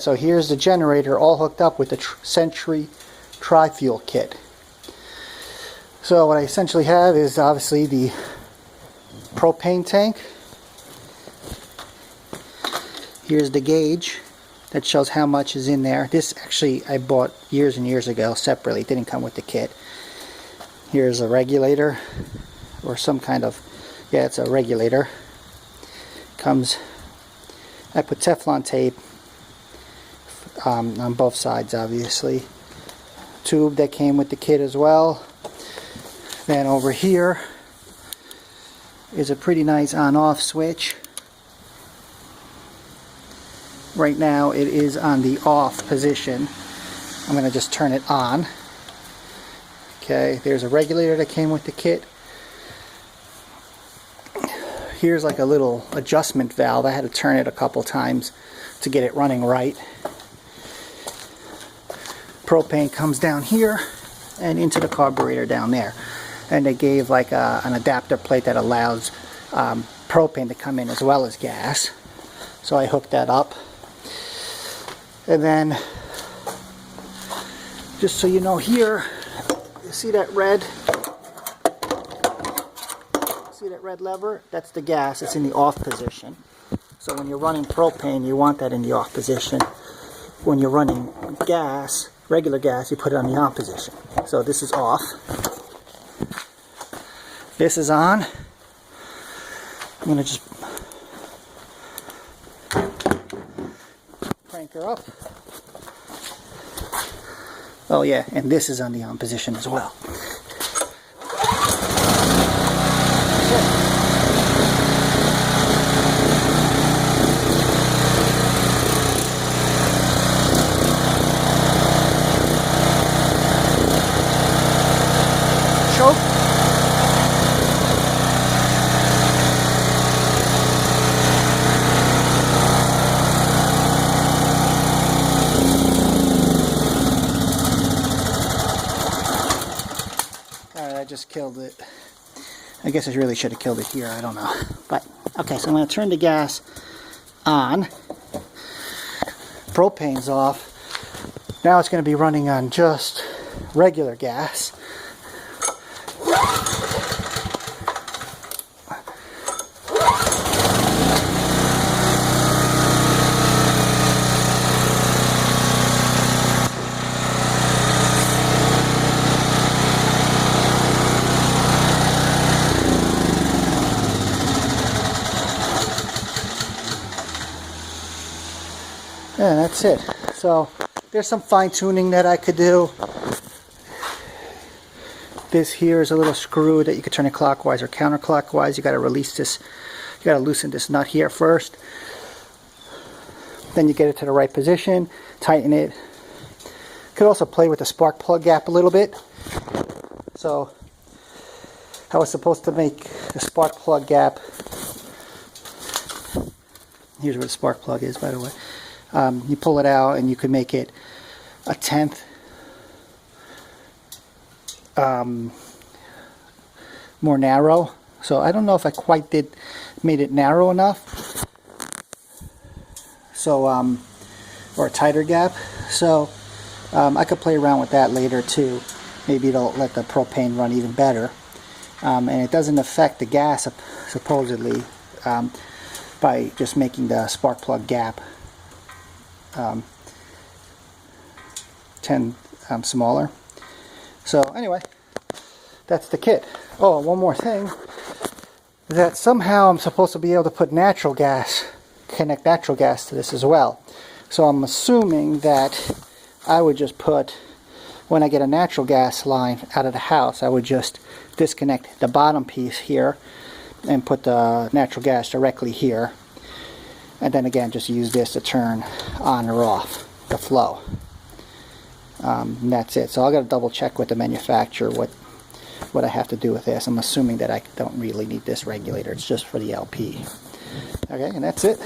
so here's the generator all hooked up with the Century tri-fuel kit. So what I essentially have is obviously the propane tank. Here's the gauge that shows how much is in there. This actually I bought years and years ago separately. It didn't come with the kit. Here's a regulator, or some kind of, yeah, it's a regulator. Comes, I put Teflon tape on both sides, obviously. Tube that came with the kit as well. Then over here is a pretty nice on-off switch. Right now it is on the off position. I'm going to just turn it on. Okay, there's a regulator that came with the kit. Here's like a little adjustment valve. I had to turn it a couple times to get it running right. Propane comes down here and into the carburetor down there. And they gave like an adapter plate that allows propane to come in as well as gas. So I hooked that up. And then, just so you know, here, you see that red? See that red lever? That's the gas. It's in the off position. So when you're running propane, you want that in the off position. When you're running gas, regular gas, you put it on the on position. So this is off. This is on. I'm going to just crank her up. Oh yeah, and this is on the on position as well. Choke. I just killed it. I guess I really should have killed it here. I don't know. But, okay, so I'm going to turn the gas on. Propane's off. Now it's going to be running on just regular gas. And that's it. So there's some fine tuning that I could do. This here is a little screw that you could turn it clockwise or counterclockwise. You got to release this. You got to loosen this nut here first. Then you get it to the right position, tighten it. Could also play with the spark plug gap a little bit. So I was supposed to make the spark plug gap. Here's where the spark plug is, by the way. You pull it out and you could make it a 1/10 more narrow. So I don't know if I quite made it narrow enough. So or a tighter gap. So I could play around with that later too. Maybe it'll let the propane run even better. And it doesn't affect the gas supposedly by just making the spark plug gap 10 smaller. So anyway, that's the kit. Oh, one more thing, that somehow I'm supposed to be able to put natural gas, connect natural gas to this as well. So I'm assuming that I would just put, when I get a natural gas line out of the house, I would just disconnect the bottom piece here and put the natural gas directly here. And then again, just use this to turn on or off the flow. And that's it. So I got to double check with the manufacturer what I have to do with this. I'm assuming that I don't really need this regulator. It's just for the LP. Okay, and that's it.